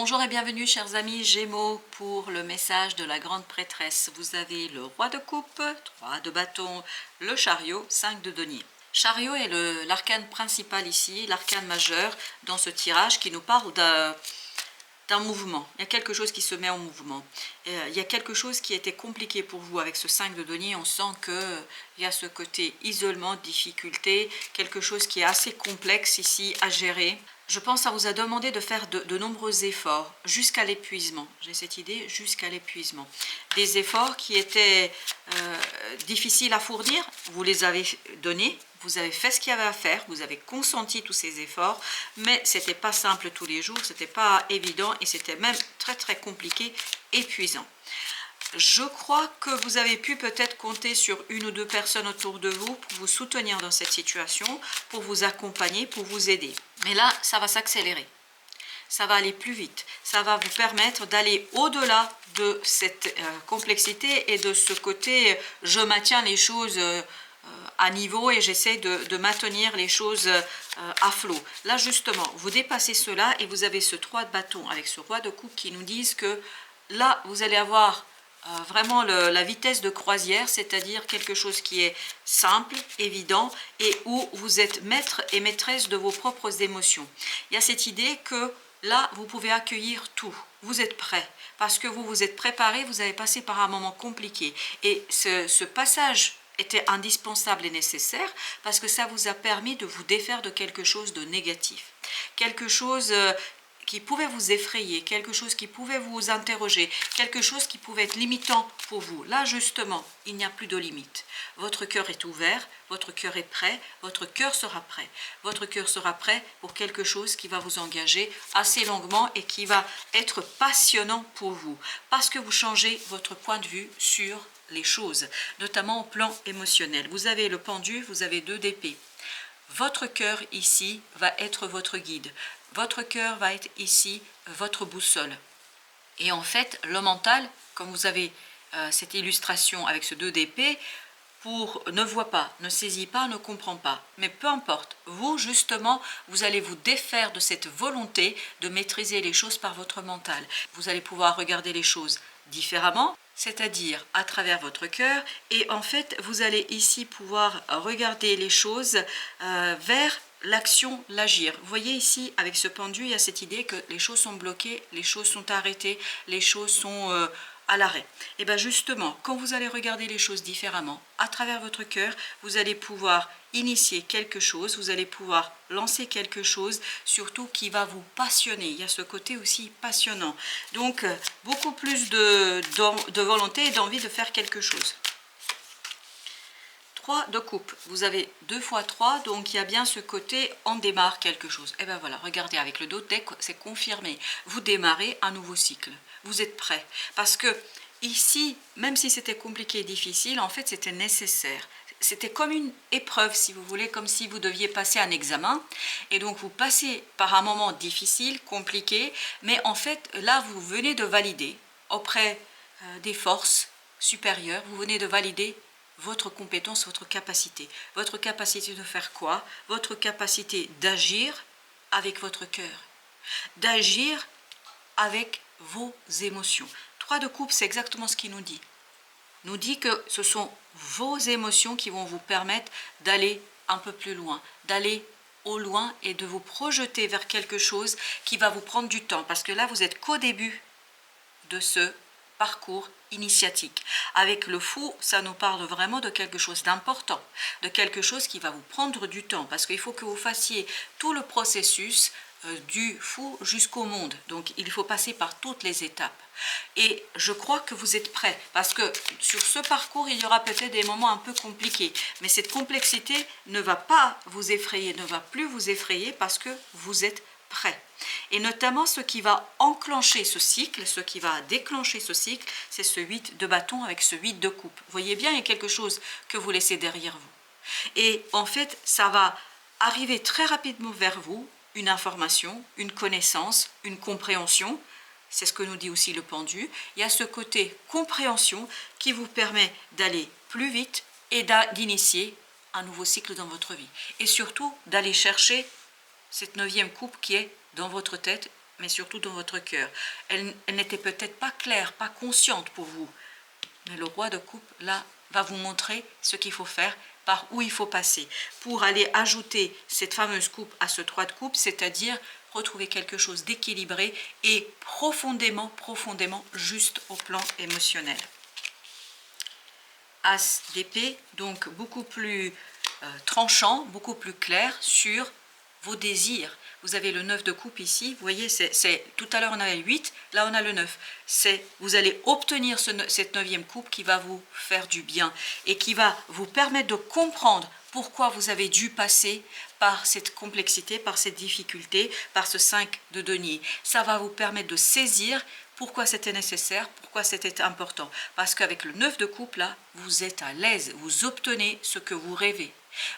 Bonjour et bienvenue chers amis Gémeaux pour le message de la grande prêtresse. Vous avez le roi de coupe, 3 de bâton, le chariot, 5 de denier. Chariot est l'arcane principal ici, l'arcane majeur dans ce tirage qui nous parle d'un mouvement. Il y a quelque chose qui se met en mouvement. Il y a quelque chose qui était compliqué pour vous avec ce 5 de denier. On sent qu'il y a ce côté isolement, difficulté, quelque chose qui est assez complexe ici à gérer. Je pense que ça vous a demandé de faire de nombreux efforts jusqu'à l'épuisement. J'ai cette idée, jusqu'à l'épuisement. Des efforts qui étaient difficiles à fournir, vous les avez donnés, vous avez fait ce qu'il y avait à faire, vous avez consenti tous ces efforts, mais ce n'était pas simple tous les jours, ce n'était pas évident et c'était même très très compliqué, épuisant. Je crois que vous avez pu peut-être compter sur une ou deux personnes autour de vous pour vous soutenir dans cette situation, pour vous accompagner, pour vous aider. Mais là, ça va s'accélérer. Ça va aller plus vite. Ça va vous permettre d'aller au-delà de cette complexité et de ce côté « je maintiens les choses à niveau et j'essaie de maintenir les choses à flot ». Là, justement, vous dépassez cela et vous avez ce 3 de bâton avec ce roi de coupe qui nous disent que là, vous allez avoir vraiment la vitesse de croisière, c'est-à-dire quelque chose qui est simple, évident et où vous êtes maître et maîtresse de vos propres émotions. Il y a cette idée que là, vous pouvez accueillir tout. Vous êtes prêt parce que vous vous êtes préparé, vous avez passé par un moment compliqué. Et ce passage était indispensable et nécessaire parce que ça vous a permis de vous défaire de quelque chose de négatif. Quelque chose qui pouvait vous effrayer, quelque chose qui pouvait vous interroger, quelque chose qui pouvait être limitant pour vous. Là, justement, il n'y a plus de limite. Votre cœur est ouvert, votre cœur est prêt, votre cœur sera prêt. Votre cœur sera prêt pour quelque chose qui va vous engager assez longuement et qui va être passionnant pour vous, parce que vous changez votre point de vue sur les choses, notamment au plan émotionnel. Vous avez le pendu, vous avez 2 d'épée. Votre cœur ici va être votre guide. Votre cœur va être ici votre boussole. Et en fait, le mental, comme vous avez cette illustration avec ce 2 d'épée, ne voit pas, ne saisit pas, ne comprend pas. Mais peu importe, vous justement, vous allez vous défaire de cette volonté de maîtriser les choses par votre mental. Vous allez pouvoir regarder les choses différemment, c'est-à-dire à travers votre cœur, et en fait, vous allez ici pouvoir regarder les choses vers l'action, l'agir. Vous voyez ici, avec ce pendu, il y a cette idée que les choses sont bloquées, les choses sont arrêtées, les choses sont à l'arrêt. Et bien justement, quand vous allez regarder les choses différemment, à travers votre cœur, vous allez pouvoir initier quelque chose, vous allez pouvoir lancer quelque chose, surtout qui va vous passionner. Il y a ce côté aussi passionnant. Donc, beaucoup plus de volonté et d'envie de faire quelque chose. 3 de coupe, vous avez 2 fois 3, donc il y a bien ce côté on démarre quelque chose. Et bien voilà, regardez avec le dos, dès que c'est confirmé, vous démarrez un nouveau cycle. Vous êtes prêt. Parce que ici, même si c'était compliqué et difficile, en fait c'était nécessaire. C'était comme une épreuve, si vous voulez, comme si vous deviez passer un examen. Et donc vous passez par un moment difficile, compliqué, mais en fait là vous venez de valider auprès des forces supérieures, vous venez de valider votre compétence, votre capacité. Votre capacité de faire quoi? Votre capacité d'agir avec votre cœur. D'agir avec vos émotions. 3 de coupe, c'est exactement ce qu'il nous dit. Nous dit que ce sont vos émotions qui vont vous permettre d'aller un peu plus loin, d'aller au loin et de vous projeter vers quelque chose qui va vous prendre du temps. Parce que là, vous n'êtes qu'au début de ce parcours initiatique. Avec le fou, ça nous parle vraiment de quelque chose d'important, de quelque chose qui va vous prendre du temps, parce qu'il faut que vous fassiez tout le processus du fou jusqu'au monde. Donc il faut passer par toutes les étapes. Et je crois que vous êtes prêts, parce que sur ce parcours, il y aura peut-être des moments un peu compliqués, mais cette complexité ne va pas vous effrayer, ne va plus vous effrayer, parce que vous êtes prêts. Et notamment ce qui va enclencher ce cycle, ce qui va déclencher ce cycle, c'est ce 8 de bâton avec ce 8 de coupe. Vous voyez bien, il y a quelque chose que vous laissez derrière vous. Et en fait, ça va arriver très rapidement vers vous, une information, une connaissance, une compréhension. C'est ce que nous dit aussi le pendu. Il y a ce côté compréhension qui vous permet d'aller plus vite et d'initier un nouveau cycle dans votre vie. Et surtout, d'aller chercher cette 9e coupe qui est dans votre tête, mais surtout dans votre cœur. Elle n'était peut-être pas claire, pas consciente pour vous. Mais le roi de coupe, là, va vous montrer ce qu'il faut faire, par où il faut passer, pour aller ajouter cette fameuse coupe à ce 3 de coupe, c'est-à-dire retrouver quelque chose d'équilibré et profondément juste au plan émotionnel. As d'épée, donc beaucoup plus tranchant, beaucoup plus clair sur vos désirs. Vous avez le 9 de coupe ici, vous voyez, tout à l'heure on avait le 8, là on a le 9. Vous allez obtenir cette 9e coupe qui va vous faire du bien et qui va vous permettre de comprendre pourquoi vous avez dû passer par cette complexité, par cette difficulté, par ce 5 de denier. Ça va vous permettre de saisir pourquoi c'était nécessaire, pourquoi c'était important. Parce qu'avec le 9 de coupe, là, vous êtes à l'aise, vous obtenez ce que vous rêvez.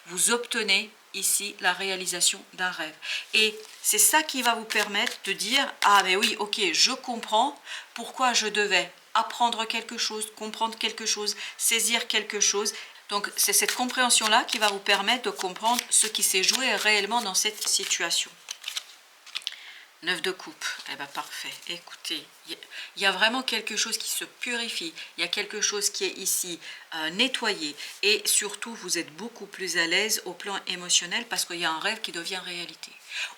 Vous obtenez ici la réalisation d'un rêve. Et c'est ça qui va vous permettre de dire, ah mais oui, ok, je comprends pourquoi je devais apprendre quelque chose, comprendre quelque chose, saisir quelque chose. Donc c'est cette compréhension-là qui va vous permettre de comprendre ce qui s'est joué réellement dans cette situation. 9 de coupe, eh bien parfait, écoutez, il y a vraiment quelque chose qui se purifie, il y a quelque chose qui est ici nettoyé et surtout vous êtes beaucoup plus à l'aise au plan émotionnel parce qu'il y a un rêve qui devient réalité.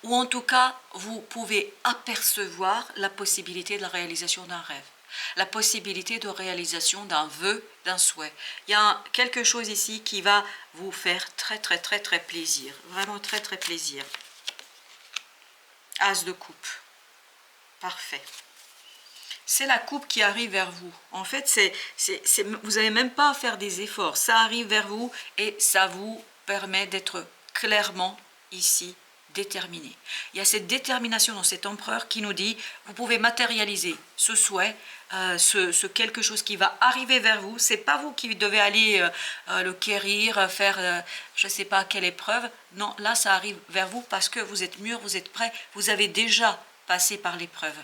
Ou en tout cas, vous pouvez apercevoir la possibilité de la réalisation d'un rêve, la possibilité de réalisation d'un vœu, d'un souhait. Il y a quelque chose ici qui va vous faire très plaisir, vraiment très plaisir. As de coupe, parfait. C'est la coupe qui arrive vers vous. En fait, vous n'avez même pas à faire des efforts. Ça arrive vers vous et ça vous permet d'être clairement ici déterminé. Il y a cette détermination dans cet empereur qui nous dit, vous pouvez matérialiser ce souhait, ce quelque chose qui va arriver vers vous. C'est pas vous qui devez aller le quérir, faire je ne sais pas quelle épreuve. Non, là ça arrive vers vous parce que vous êtes mûr, vous êtes prêt, vous avez déjà passé par l'épreuve.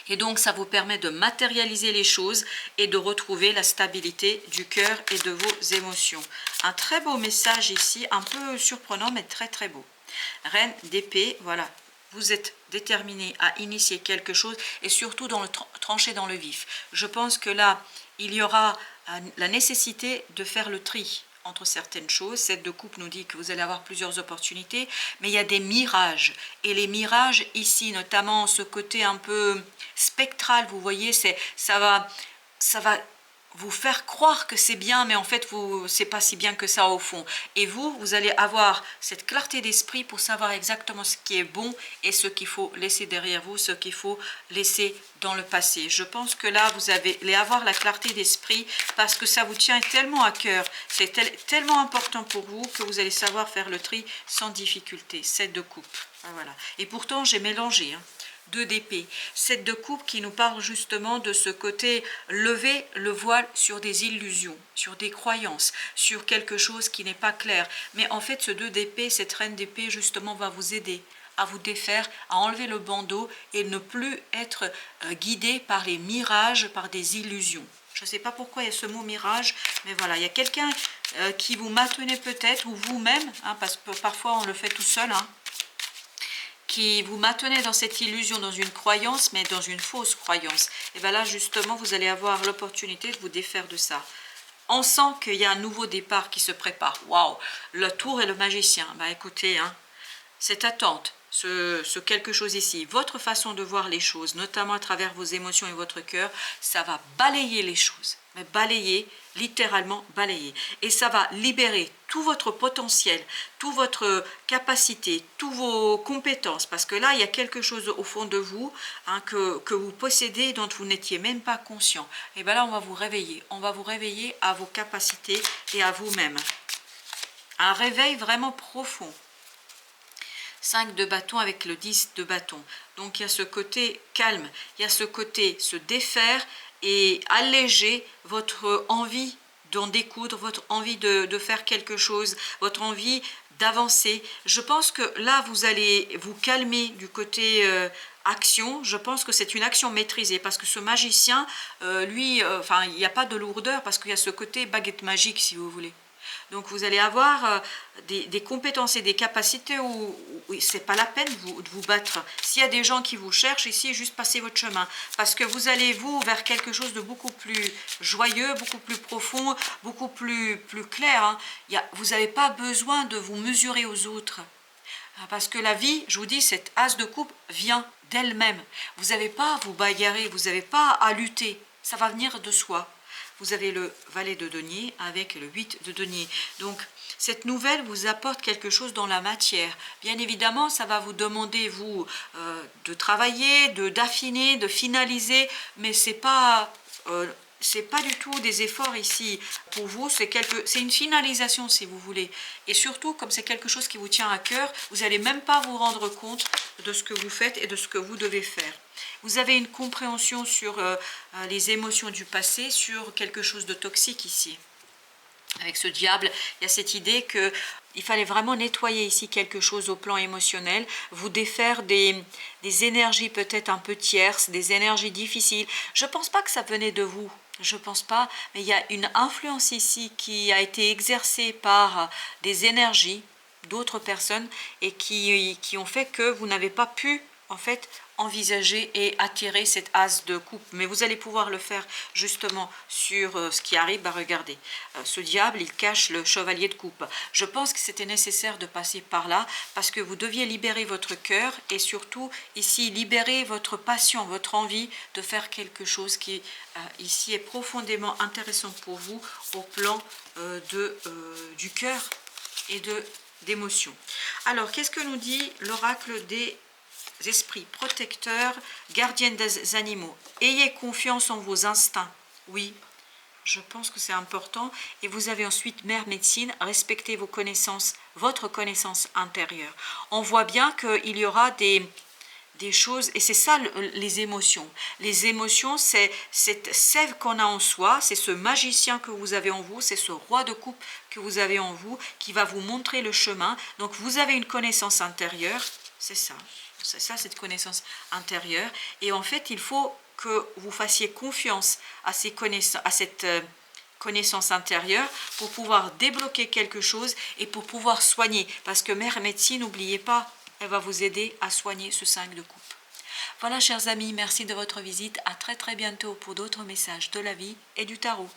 Et donc ça vous permet de matérialiser les choses et de retrouver la stabilité du cœur et de vos émotions. Un très beau message ici, un peu surprenant mais très beau. Reine d'épée, voilà, vous êtes déterminé à initier quelque chose et surtout dans le trancher dans le vif. Je pense que là, il y aura la nécessité de faire le tri entre certaines choses. Cette de coupe nous dit que vous allez avoir plusieurs opportunités, mais il y a des mirages. Et les mirages ici, notamment ce côté un peu spectral, vous voyez, ça va vous faire croire que c'est bien, mais en fait, c'est pas si bien que ça au fond. Et vous allez avoir cette clarté d'esprit pour savoir exactement ce qui est bon et ce qu'il faut laisser derrière vous, ce qu'il faut laisser dans le passé. Je pense que là, vous allez avoir la clarté d'esprit parce que ça vous tient tellement à cœur. C'est tellement important pour vous que vous allez savoir faire le tri sans difficulté. 7 de coupe. Voilà. Et pourtant, j'ai mélangé, 2 d'épée, 7 de coupe qui nous parle justement de ce côté lever le voile sur des illusions, sur des croyances, sur quelque chose qui n'est pas clair. Mais en fait, ce 2 d'épée, cette reine d'épée justement va vous aider à vous défaire, à enlever le bandeau et ne plus être guidé par les mirages, par des illusions. Je ne sais pas pourquoi il y a ce mot mirage, mais voilà, il y a quelqu'un qui vous maintenait peut-être, ou vous-même, parce que parfois on le fait tout seul, qui vous maintenez dans cette illusion, dans une croyance, mais dans une fausse croyance. Et bien là, justement, vous allez avoir l'opportunité de vous défaire de ça. On sent qu'il y a un nouveau départ qui se prépare. Waouh, le tour et le magicien. Ben écoutez, cette attente, ce quelque chose ici, votre façon de voir les choses, notamment à travers vos émotions et votre cœur, ça va balayer les choses. Mais balayer, littéralement balayer. Et ça va libérer tout votre potentiel, toute votre capacité, toutes vos compétences. Parce que là, il y a quelque chose au fond de vous que vous possédez dont vous n'étiez même pas conscient. Et bien là, on va vous réveiller. On va vous réveiller à vos capacités et à vous-même. Un réveil vraiment profond. 5 de bâton avec le 10 de bâton. Donc il y a ce côté calme, il y a ce côté se défaire et alléger votre envie d'en découdre, votre envie de faire quelque chose, votre envie d'avancer. Je pense que là, vous allez vous calmer du côté action. Je pense que c'est une action maîtrisée parce que ce magicien, lui, il n'y a pas de lourdeur parce qu'il y a ce côté baguette magique, si vous voulez. Donc vous allez avoir des compétences et des capacités où c'est pas la peine de vous battre. S'il y a des gens qui vous cherchent ici, juste passez votre chemin. Parce que vous allez, vous, vers quelque chose de beaucoup plus joyeux, beaucoup plus profond, beaucoup plus clair. Hein. Vous n'avez pas besoin de vous mesurer aux autres. Parce que la vie, je vous dis, cette as de coupe vient d'elle-même. Vous n'avez pas à vous bagarrer, vous n'avez pas à lutter. Ça va venir de soi. Vous avez le valet de denier avec le 8 de denier. Donc, cette nouvelle vous apporte quelque chose dans la matière. Bien évidemment, ça va vous demander, vous, de travailler, d'affiner, de finaliser, mais c'est pas du tout des efforts ici pour vous, c'est une finalisation si vous voulez. Et surtout, comme c'est quelque chose qui vous tient à cœur, vous n'allez même pas vous rendre compte de ce que vous faites et de ce que vous devez faire. Vous avez une compréhension sur les émotions du passé, sur quelque chose de toxique ici. Avec ce diable, il y a cette idée qu'il fallait vraiment nettoyer ici quelque chose au plan émotionnel, vous défaire des énergies peut-être un peu tierces, des énergies difficiles. Je ne pense pas que ça venait de vous, je ne pense pas, mais il y a une influence ici qui a été exercée par des énergies d'autres personnes et qui ont fait que vous n'avez pas pu en fait envisager et attirer cette as de coupe, mais vous allez pouvoir le faire justement sur ce qui arrive. Regardez, ce diable, il cache le chevalier de coupe. Je pense que c'était nécessaire de passer par là parce que vous deviez libérer votre cœur et surtout ici libérer votre passion, votre envie de faire quelque chose qui ici est profondément intéressant pour vous au plan du cœur et d'émotion. Alors, qu'est-ce que nous dit l'oracle des esprits protecteurs, gardiens des animaux? Ayez confiance en vos instincts. Oui, je pense que c'est important. Et vous avez ensuite mère médecine, respectez vos connaissances, votre connaissance intérieure. On voit bien qu'il y aura des choses, et c'est ça les émotions. Les émotions, c'est cette sève qu'on a en soi, c'est ce magicien que vous avez en vous, c'est ce roi de coupe que vous avez en vous, qui va vous montrer le chemin. Donc vous avez une connaissance intérieure, c'est ça, cette connaissance intérieure. Et en fait, il faut que vous fassiez confiance à cette connaissance intérieure pour pouvoir débloquer quelque chose et pour pouvoir soigner. Parce que mère médecine, n'oubliez pas, elle va vous aider à soigner ce 5 de coupe. Voilà, chers amis, merci de votre visite. À très bientôt pour d'autres messages de la vie et du tarot.